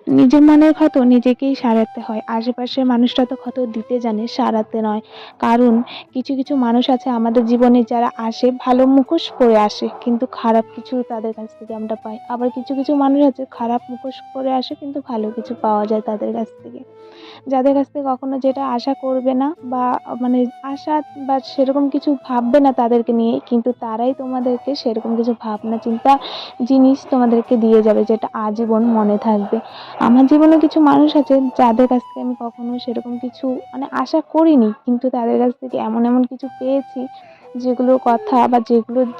নিজের মনের ক্ষত নিজেকেই সারাতে হয়। আশেপাশের মানুষরা তো ক্ষত দিতে জানে, সারাতে নয়। কারণ কিছু, কিছু মানুষ আছে আমাদের জীবনে যারা আসে ভালো মুখোশ পরে আসে, কিন্তু খারাপ কিছু তাদের কাছ থেকে আমরা পাই। আবার কিছু, কিছু মানুষ আছে খারাপ মুখোশ পরে আসে কিন্তু ভালো কিছু পাওয়া যায় তাদের কাছ থেকে। যাদের কাছ থেকে কখনো যেটা আশা করবে না বা মানে আশা বা সেরকম কিছু ভাববে না তাদেরকে নিয়ে, কিন্তু তারাই তোমাদেরকে সেরকম কিছু ভাবনা চিন্তা জিনিস তোমাদেরকে দিয়ে যাবে যেটা আজীবন মনে থাকবে। আমার জীবনে কিছু মানুষ আছে যাদের কাছ থেকে আমি কখনো সেরকম কিছু আশা করিনি, কিন্তু তাদের কাছ থেকে এমন এমন কিছু পেয়েছি যেগুলোর কথা বা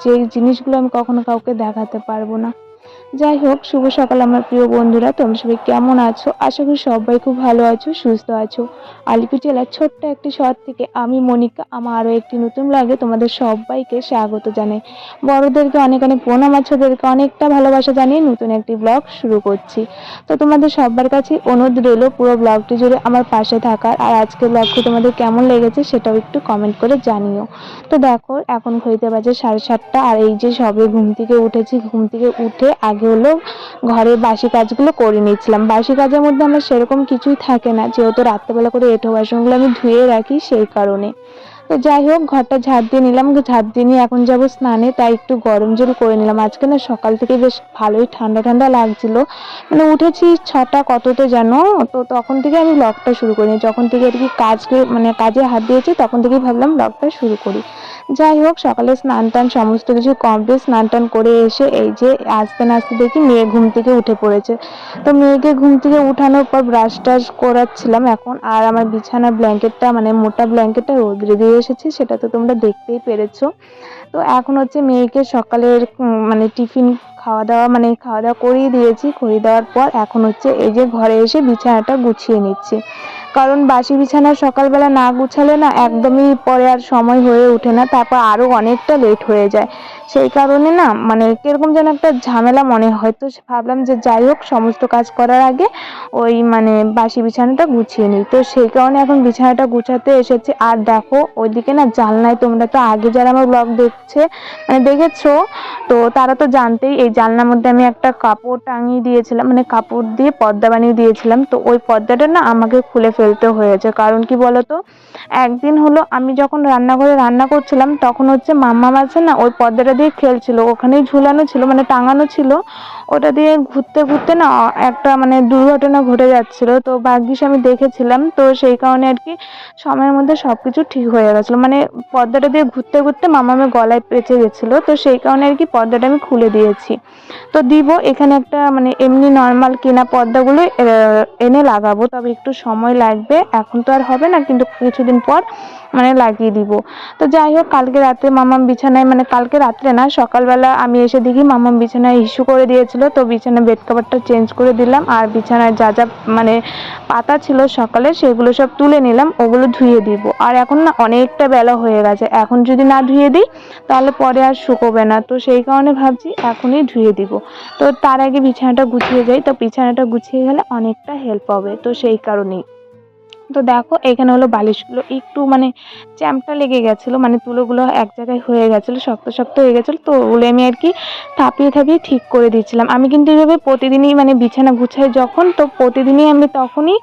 যে জিনিসগুলো আমি কখনো কাউকে দেখাতে পারবো না। যাই হোক, শুভ সকাল আমার প্রিয় বন্ধুরা, তোমরা সবাই কেমন আছো? আশা করি সবাই খুব ভালো আছো, সুস্থ আছো। আলিপুর জেলার ছোট্ট একটি শহর থেকে আমি মনিকা আমার আরও একটি নতুন ব্লগে তোমাদের সবাইকে স্বাগত জানাই। বড়দেরকে অনেক অনেক প্রণাম, আর ছোটদেরকে অনেকটা ভালোবাসা জানিয়ে নতুন একটি ব্লগ শুরু করছি। তো তোমাদের সবার কাছে অনুরোধ রইল পুরো ব্লগটি জুড়ে আমার পাশে থাকার, আর আজকের ব্লগটি তোমাদের কেমন লেগেছে সেটাও একটু কমেন্ট করে জানিও। তো দেখো, এখন ঘড়িতে বাজে 7:30, আর এই যে সবে ঘুম থেকে উঠেছি। ঘুম থেকে উঠে আগে হলো ঘরের বাসি কাজগুলো করে নিচ্ছিলাম। বাসি কাজের মধ্যে আমার সেরকম কিছুই থাকে না, যেহেতু রাত্রেবেলা করে এঁঠো বাসনগুলো আমি ধুয়ে রাখি সেই কারণে। তো যাই হোক, ঘরটা ঝাড় দিয়ে নিলাম, ঝাড় দিয়ে নিয়ে এখন যাবো স্নানে, তাই একটু গরম জল করে নিলাম। আজকে না সকাল থেকে বেশ ভালোই ঠান্ডা ঠান্ডা লাগছিল, উঠেছি 6টা কততে যেন। তো তখন থেকে আমি ব্লগটা শুরু করিনি, যখন থেকে আর কি কাজে হাত দিয়েছি তখন থেকেই ভাবলাম ব্লগটা শুরু করি। যাই হোক, সকালে স্নান টান সমস্ত কিছু কমপ্লিট। স্নান টান করে এসে এই যে আস্তে নাস্তে দেখি মেয়ে ঘুম থেকে উঠে পড়েছে। তো মেয়েকে ঘুম থেকে উঠানোর পর ব্রাশ টাশ করাচ্ছিলাম এখন। আর আমার বিছানার ব্ল্যাঙ্কেটটা মোটা ব্ল্যাঙ্কেটটা রোদ্রে দিয়ে এসেছি, সেটা তো তোমরা দেখতেই পেরেছো। তো এখন হচ্ছে মেয়েকে সকালের টিফিন খাওয়া দাওয়া করিয়ে দিয়েছি। করিয়ে দেওয়ার পর এখন হচ্ছে এই যে ঘরে এসে বিছানাটা গুছিয়ে নিচ্ছি। কারণ বাসি বিছানা সকালবেলা না গুছালে না একদমই পরে আর সময় হয়ে ওঠে না, তারপর আরও অনেকটা লেট হয়ে যায়। সেই কারণে না কিরকম যেন একটা ঝামেলা মনে হয়। তো ভাবলাম যে যাই হোক, সমস্ত কাজ করার আগে ওই বাসি বিছানাটা গুছিয়ে নিই। তো সেই কারণে এখন বিছানাটা গুছাতে এসেছি। আর দেখো ওইদিকে না জানলায়, তোমরা তো আগে যারা আমার ব্লগ দেখেছো, তো তারা তো জানতেই, এই জানলার মধ্যে আমি একটা কাপড় টাঙিয়ে দিয়েছিলাম, কাপড় দিয়ে পর্দা বানিয়ে দিয়েছিলাম। তো ওই পর্দাটা না আমাকে খুলে ফেলতে হয়েছে। কারণ কি বলতো, একদিন হলো আমি যখন রান্নাঘরে রান্না করছিলাম তখন হচ্ছে মাম্মা আছে না ওই পর্দাটা দিয়ে খেলছিল, ওখানেই ঝুলানো ছিল টাঙানো ছিল। ওটা দিয়ে ঘুরতে ঘুরতে না একটা দুর্ঘটনা ঘটে যাচ্ছিল। তো ভাগ্যিস আমি দেখেছিলাম, তো সেই কারণে আর কি সময়ের মধ্যে সবকিছু ঠিক হয়ে গেছিলো। পর্দাটা দিয়ে ঘুরতে ঘুরতে মামামের গলায় পেঁচে গেছিলো, তো সেই কারণে আর কি পর্দাটা আমি খুলে দিয়েছি। তো দিব এখানে একটা এমনি নর্মাল কেনা পর্দাগুলো এনে লাগাবো, তবে একটু সময় লাগবে, এখন তো আর হবে না, কিন্তু কিছুদিন পর লাগিয়ে দিব। তো যাই হোক, কালকে রাতে মামাম বিছানায় কালকে রাত্রে না, সকালবেলা আমি এসে দেখি মামাম বিছানায় ইস্যু করে দিয়েছিল। তো বিছানায় বেড কভারটা চেঞ্জ করে দিলাম, আর বিছানায় যা যা পাতা ছিল সকালে সেগুলো সব তুলে নিলাম, ওগুলো ধুয়ে দিব। আর এখন না অনেকটা বেলা হয়ে গেছে, এখন যদি না ধুয়ে দিই তাহলে পরে আর শুকোবে না। তো সেই কারণে ভাবছি এখনই ধুয়ে দিব। তো তার আগে বিছানাটা গুছিয়ে যাই, তো বিছানাটা গুছিয়ে গেলে অনেকটা হেল্প হবে, তো সেই কারণেই। তো দেখো এখানে হলো বালিশগুলো একটু চ্যাম্পটা লেগে গেছিলো, তুলোগুলো এক জায়গায় হয়ে গেছিলো, শক্ত শক্ত হয়ে গেছিলো। তো ওগুলো আমি আর কি থাপিয়ে থাপিয়ে ঠিক করে দিচ্ছিলাম। আমি কিন্তু এভাবে প্রতিদিনই বিছানা গুছাই যখন, তো প্রতিদিনই আমি তখনই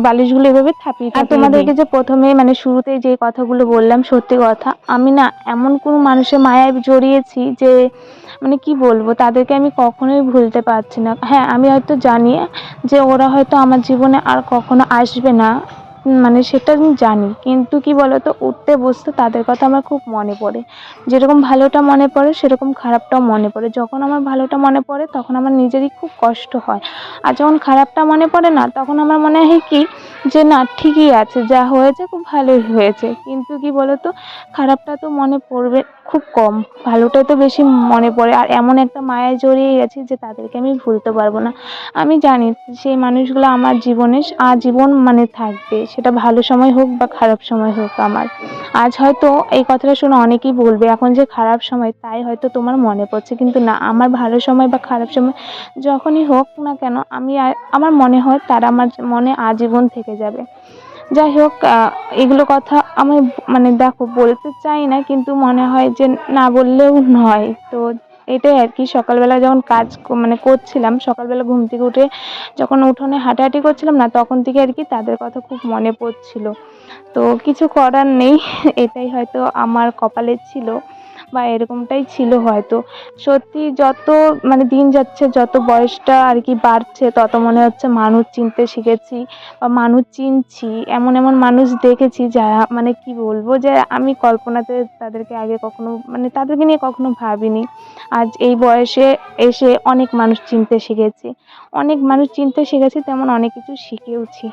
বালিশগুলো এভাবে থাপিয়ে থাপিয়ে দিই। তোমাদেরকে যে প্রথমে শুরুতেই যে কথাগুলো বললাম, সত্যি কথা, আমি না এমন কোনো মানুষের মায়ায় জড়িয়েছি যে কি বলবো, তাদেরকে আমি কখনোই ভুলতে পারছি না। হ্যাঁ, আমি হয়তো জানি যে ওরা হয়তো আমার জীবনে আর কখনো আসবে না, সেটা আমি জানি, কিন্তু কি বলতো, উঠতে বসতে তাদের কথা আমার খুব মনে পড়ে। যেরকম ভালোটা মনে পড়ে সেরকম খারাপটাও মনে পড়ে। যখন আমার ভালোটা মনে পড়ে তখন আমার নিজেরই খুব কষ্ট হয়, আর যখন খারাপটা মনে পড়ে না তখন আমার মনে হয় কি যে না, ঠিকই আছে, যা হয়েছে খুব ভালোই হয়েছে। কিন্তু কি বলতো, খারাপটা তো মনে পড়বে খুব কম, ভালোটাই তো বেশি মনে পড়ে। আর এমন একটা মায়ায় জড়িয়ে গেছি যে তাদেরকে আমি ভুলতে পারবো না। আমি জানি সেই মানুষগুলো আমার জীবনে আজীবন থাকবে, সেটা ভালো সময় হোক বা খারাপ সময় হোক। আমার আজ হয়তো এই কথাটা শুনে অনেকেই বলবে এখন যে খারাপ সময় তাই হয়তো তোমার মনে পড়ছে, কিন্তু না, আমার ভালো সময় বা খারাপ সময় যখনই হোক না কেন, আমার মনে হয় তারা আমার মনে আজীবন থেকে যাবে। যাই হোক, এগুলো কথা আমি দেখো বলতে চাই না, কিন্তু মনে হয় যে না বললেও নয়। তো এটাই আর কি। সকালবেলা যখন কাজ মানে করছিলাম, সকালবেলা ঘুম থেকে উঠে যখন উঠোনে হাঁটাহাঁটি করছিলাম না, তখন থেকে আর কি তাদের কথা খুব মনে পড়ছিল। তো কিছু করার নেই, এটাই হয়তো আমার কপালে ছিল বা এরকমটাই ছিল হয়তো। সত্যি যত মানে দিন যাচ্ছে, যত বয়সটা আর কি বাড়ছে, তত মনে হচ্ছে মানুষ চিনতে শিখেছি বা মানুষ চিনছি। এমন এমন মানুষ দেখেছি যারা মানে কি বলবো, যে আমি কল্পনাতে তাদেরকে আগে কখনো মানে তাদেরকে নিয়ে কখনো ভাবিনি। আজ এই বয়সে এসে অনেক মানুষ চিনতে শিখেছি, অনেক মানুষ চিনতে শিখেছি, তেমন অনেক কিছু শিখেওছি।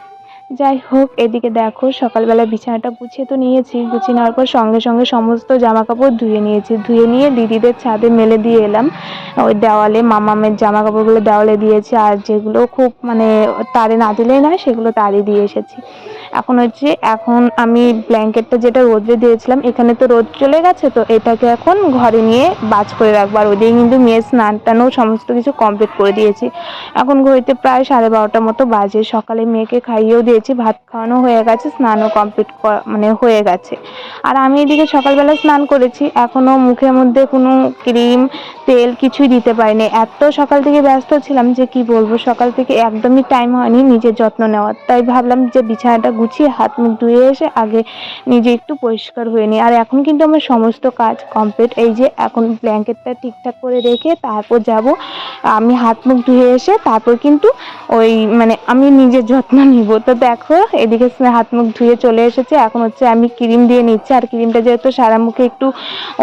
যাই হোক, এদিকে দেখো সকালবেলা বিছানাটা গুছিয়ে তো নিয়েছি, গুছিয়ে নেওয়ার পর সঙ্গে সঙ্গে সমস্ত জামা কাপড় ধুয়ে নিয়েছি, ধুয়ে নিয়ে দিদিদের ছাদে মেলে দিয়ে এলাম। ওই দেওয়ালে মামামের জামা কাপড়গুলো দেওয়ালে দিয়েছি, আর যেগুলো খুব মানে তারে না দিলেই নয় সেগুলো তারে দিয়ে এসেছি। এখন আমি ব্ল্যাঙ্কেটটা যেটা রোদে দিয়েছিলাম, এখানে তো রোদ চলে গেছে, তো এটাকে এখন ঘরে নিয়ে বাজ করে রাখবো। আর ওদিকে কিন্তু মেয়ের স্নান টানও সমস্ত কিছু কমপ্লিট করে দিয়েছি। এখন ঘড়িতে প্রায় 12:30 মতো বাজে। সকালে মেয়েকে খাইয়েও দিয়েছি, ভাত খাওয়ানো হয়ে গেছে, স্নানও কমপ্লিট মানে হয়ে গেছে। আর আমি এদিকে সকালবেলা স্নান করেছি, এখনও মুখের মধ্যে কোনো ক্রিম তেল কিছুই দিতে পারিনি। এত সকাল থেকে ব্যস্ত ছিলাম যে কি বলবো, সকাল থেকে একদমই টাইম হয়নি নিজের যত্ন নেওয়ার। তাই ভাবলাম যে বিছানাটা গুছিয়ে হাত মুখ ধুয়ে এসে আগে নিজে একটু পরিষ্কার হয়ে নিই। আর এখন কিন্তু আমার সমস্ত কাজ কমপ্লিট। এই যে এখন ব্ল্যাঙ্কেটটা ঠিকঠাক করে রেখে তারপর যাব আমি হাত মুখ ধুয়ে এসে, তারপর কিন্তু ওই মানে আমি নিজের যত্ন নিব। তো দেখো এদিকে হাত মুখ ধুয়ে চলে এসেছে, এখন আমি ক্রিম দিয়ে নিচ্ছি। আর ক্রিমটা যেহেতু সারা মুখে একটু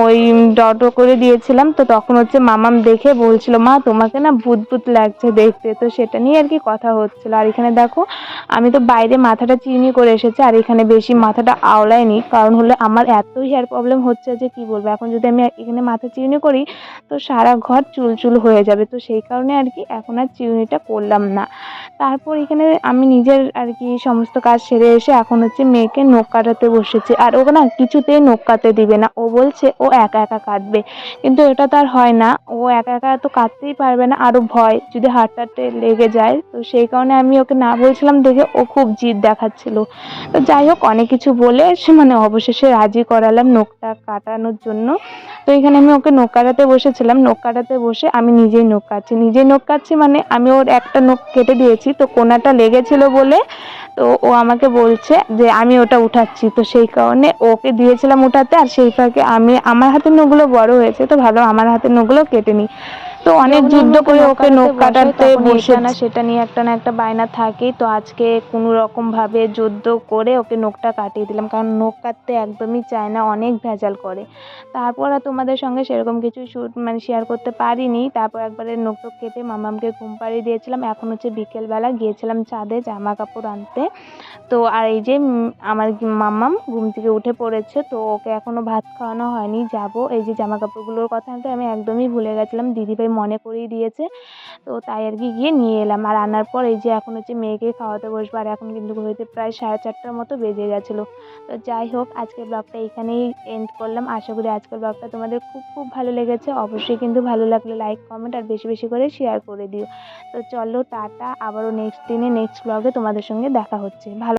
ওই ডট করে দিয়েছিলাম, তো তখন মামাম দেখে বলছিল, মা তোমাকে না ভূত ভূত লাগছে দেখতে। তো সেটা নিয়ে আর কি কথা হচ্ছিল। আর এখানে দেখো আমি তো বাইরে মাথাটা চিরুনি করে এসেছি, আর এখানে বেশি মাথাটা আওলাইনি, কারণ হলো আমার এত হেয়ার প্রবলেম হচ্ছে যে কি বলবো। এখন যদি আমি এখানে মাথা চিরুনি করি তো সারা ঘর চুলচুল হয়ে যাবে, তো সেই কারণে আর কি এখন আর চিরুনিটা করলাম না। তারপর এখানে আমি নিজের আর কি সমস্ত কাজ সেরে এসে এখন মেয়েকে নখ কাটাতে বসেছি। আর ও না কিছুতেই নখ কাটতে দিবে না, ও বলছে ও একা একা কাটবে, কিন্তু এটা তো আর হয় না, ও একা একা তো কাটতেই পারবে না, আরও ভয় যদি হাতটাতে লেগে যায়। তো সেই কারণে আমি ওকে না বলছিলাম দেখে ও খুব জিদ দেখাচ্ছিল। তো যাই হোক, অনেক কিছু বলে সে মানে অবশেষে রাজি করালাম নখটা কাটানোর জন্য। তো এখানে আমি ওকে নখ কাটাতে বসেছিলাম, নখ কাটাতে বসে আমি নিজেই নখ কাটছি মানে আমি ওর একটা নখ কেটে দিয়েছি, তো কোনাটা লেগেছিল বলে তো ও আমাকে বলছে যে আমি ওটা উঠাচ্ছি। তো সেই কারণে ওকে দিয়েছিলাম উঠাতে, আর সেই ফাঁকে আমি আমার হাতের নখগুলো বড় হয়েছে, তো ভাবলাম আমার হাতের নখগুলো কেটে নিই। তো অনেক যুদ্ধ করে ওকে নখ কাটাতে বসে, এটা না সেটা নিয়ে একটা না একটা বায়না থাকেই। তো আজকে কোনো রকম ভাবে যুদ্ধ করে ওকে নখটা কাটিয়ে দিলাম, কারণ নখ কাটতে একদমই চায় না, অনেক ভেজাল করে। তারপর আর তোমাদের সঙ্গে সেরকম কিছু মানে শেয়ার করতে পারিনি। তারপর একবারে নখ টখ কেটে মামামকে ঘুম পাড়িয়ে দিয়েছিলাম। এখন বিকেলবেলা গিয়েছিলাম ছাদে জামা কাপড় আনতে। তো আর এই যে আমার মাম্মাম ঘুম থেকে উঠে পড়েছে, তো ওকে এখনো ভাত খাওয়ানো হয়নি, যাব এই যে জামা কাপড়গুলোর কথা তো আমি একদমই ভুলে গেছিলাম, দিদিভাই মনে করিয়ে দিয়েছে। তো তাই আর কি গিয়ে নিয়ে এলাম। আর আনার পর এই যে এখন মেয়েকে খাওয়াতে বসবো। আর এখন কিন্তু ঘড়িতে প্রায় 4:30টার মতো বেজে গেছিলো। তো যাই হোক, আজকের ব্লগটা এখানেই এন্ড করলাম। আশা করি আজকের ব্লগটা তোমাদের খুব খুব ভালো লেগেছে। অবশ্যই কিন্তু ভালো লাগলে লাইক কমেন্ট আর বেশি বেশি করে শেয়ার করে দিও। তো চলো টাটা, আবারও নেক্সট দিনে নেক্সট ব্লগে তোমাদের সঙ্গে দেখা হচ্ছে। ভালো